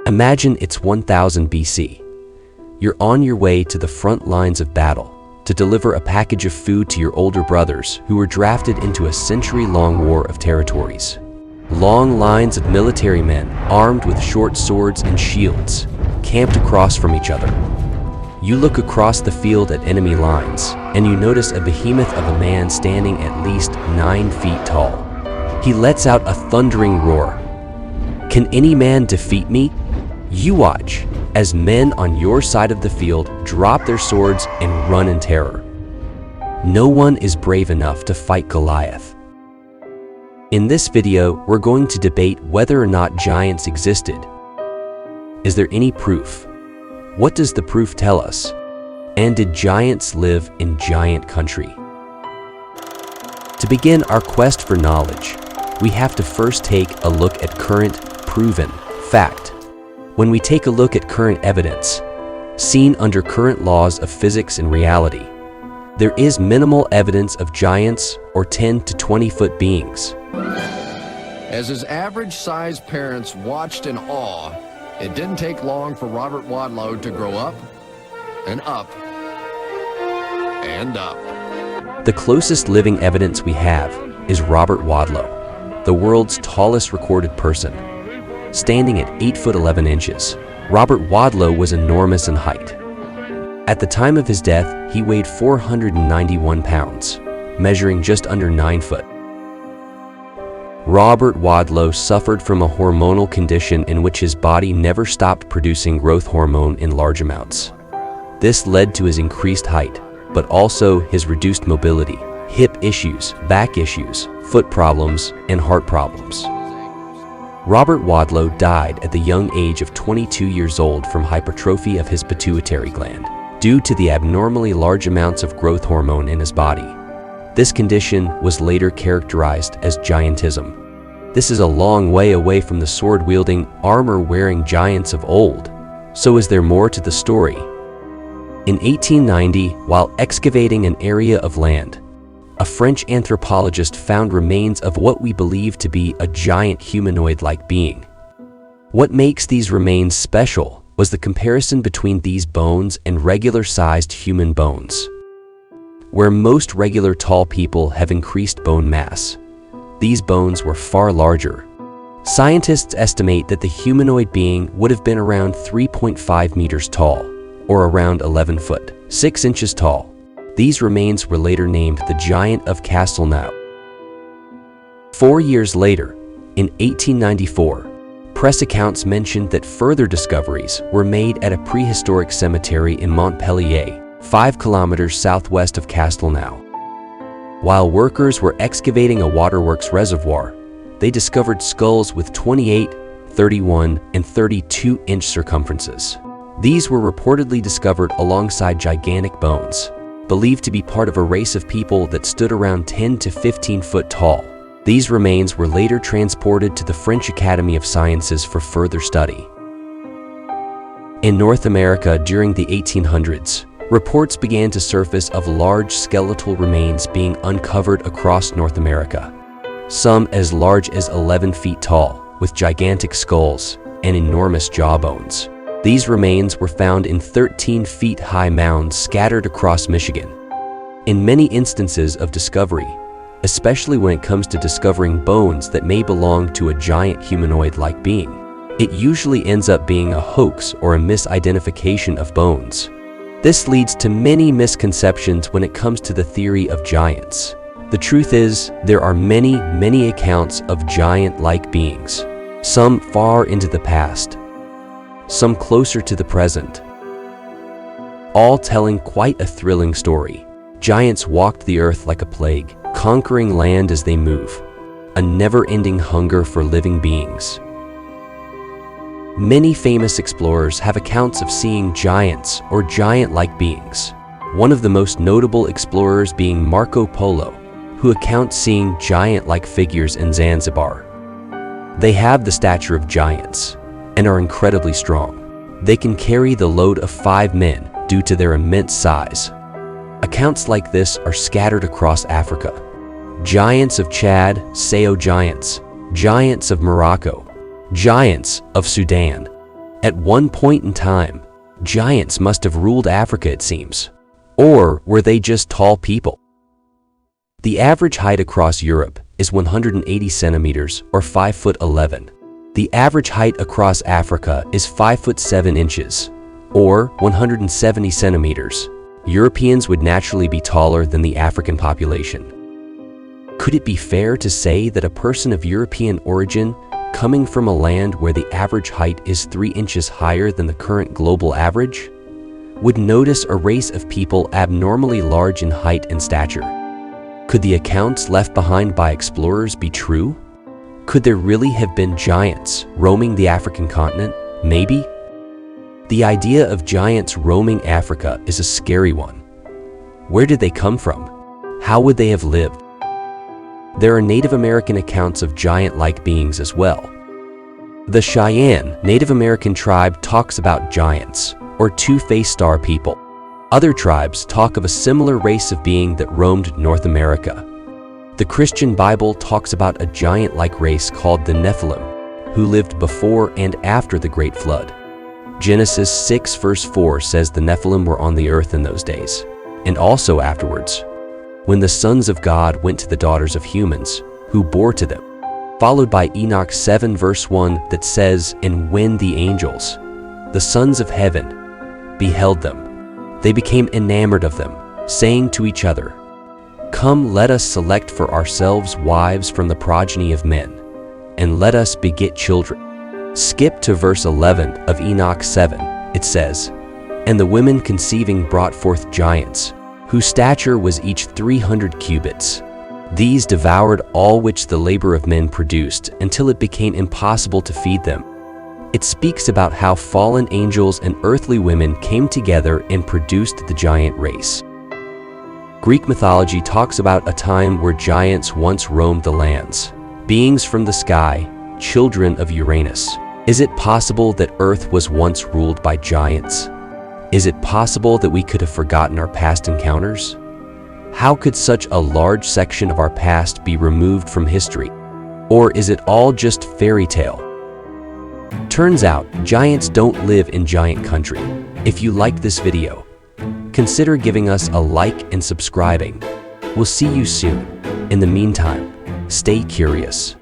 Imagine it's 1000 BC. You're on your way to the front lines of battle to deliver a package of food to your older brothers who were drafted into a century-long war of territories. Long lines of military men, armed with short swords and shields, camped across from each other. You look across the field at enemy lines, and you notice a behemoth of a man standing at least 9 feet tall. He lets out a thundering roar. Can any man defeat me? You watch as men on your side of the field drop their swords and run in terror. No one is brave enough to fight Goliath. In this video, we're going to debate whether or not giants existed. Is there any proof? What does the proof tell us? And did giants live in giant country? To begin our quest for knowledge, we have to first take a look at current, proven fact. When we take a look at current evidence, seen under current laws of physics and reality, there is minimal evidence of giants or 10 to 20-foot beings. As his average-sized parents watched in awe, it didn't take long for Robert Wadlow to grow up and up and up. The closest living evidence we have is Robert Wadlow, the world's tallest recorded person. Standing at 8 foot 11 inches, Robert Wadlow was enormous in height. At the time of his death, he weighed 491 pounds, measuring just under 9 foot. Robert Wadlow suffered from a hormonal condition in which his body never stopped producing growth hormone in large amounts. This led to his increased height, but also his reduced mobility, hip issues, back issues, foot problems, and heart problems. Robert Wadlow died at the young age of 22 years old from hypertrophy of his pituitary gland, due to the abnormally large amounts of growth hormone in his body. This condition was later characterized as giantism. This is a long way away from the sword-wielding, armor-wearing giants of old. So is there more to the story? In 1890, while excavating an area of land, a French anthropologist found remains of what we believe to be a giant humanoid-like being. What makes these remains special was the comparison between these bones and regular-sized human bones. Where most regular tall people have increased bone mass, these bones were far larger. Scientists estimate that the humanoid being would have been around 3.5 meters tall, or around 11 foot, 6 inches tall. These remains were later named the Giant of Castelnau. 4 years later, in 1894, press accounts mentioned that further discoveries were made at a prehistoric cemetery in Montpellier, 5 kilometers southwest of Castelnau. While workers were excavating a waterworks reservoir, they discovered skulls with 28, 31, and 32-inch circumferences. These were reportedly discovered alongside gigantic bones, believed to be part of a race of people that stood around 10 to 15 foot tall. These remains were later transported to the French Academy of Sciences for further study. In North America during the 1800s, reports began to surface of large skeletal remains being uncovered across North America. Some as large as 11 feet tall, with gigantic skulls and enormous jawbones. These remains were found in 13 feet high mounds scattered across Michigan. In many instances of discovery, especially when it comes to discovering bones that may belong to a giant humanoid-like being, it usually ends up being a hoax or a misidentification of bones. This leads to many misconceptions when it comes to the theory of giants. The truth is, there are many accounts of giant-like beings, some far into the past, some closer to the present, all telling quite a thrilling story. Giants walked the earth like a plague, conquering land as they move, a never-ending hunger for living beings. Many famous explorers have accounts of seeing giants or giant-like beings, one of the most notable explorers being Marco Polo, who accounts seeing giant-like figures in Zanzibar. They have the stature of giants and are incredibly strong. They can carry the load of 5 men due to their immense size. Accounts like this are scattered across Africa. Giants of Chad, Sao giants, giants of Morocco, giants of Sudan, At one point in time, giants must have ruled Africa, it seems. Or were they just tall people? The average height across Europe is 180 centimeters or 5 foot 11. The average height across Africa is 5 foot 7 inches or 170 centimeters. Europeans would naturally be taller than the African population. Could it be fair to say that a person of European origin coming from a land where the average height is 3 inches higher than the current global average would notice a race of people abnormally large in height and stature? Could the accounts left behind by explorers be true? Could there really have been giants roaming the African continent? Maybe. The idea of giants roaming Africa is a scary one. Where did they come from? How would they have lived? There are Native American accounts of giant-like beings as well. The Cheyenne Native American tribe talks about giants, or two-faced star people. Other tribes talk of a similar race of being that roamed North America. The Christian Bible talks about a giant-like race called the Nephilim, who lived before and after the Great Flood. Genesis 6 verse 4 says the Nephilim were on the earth in those days, and also afterwards, when the sons of God went to the daughters of humans, who bore to them. Followed by Enoch 7 verse 1 that says, "And when the angels, the sons of heaven, beheld them, they became enamored of them, saying to each other, 'Come, let us select for ourselves wives from the progeny of men, and let us beget children.'" Skip to verse 11 of Enoch 7. It says, "And the women conceiving brought forth giants, whose stature was each 300 cubits. These devoured all which the labor of men produced, until it became impossible to feed them." It speaks about how fallen angels and earthly women came together and produced the giant race. Greek mythology talks about a time where giants once roamed the lands, beings from the sky, children of Uranus. Is it possible that Earth was once ruled by giants? Is it possible that we could have forgotten our past encounters? How could such a large section of our past be removed from history? Or is it all just fairy tale? Turns out, giants don't live in giant country. If you liked this video, consider giving us a like and subscribing. We'll see you soon. In the meantime, stay curious.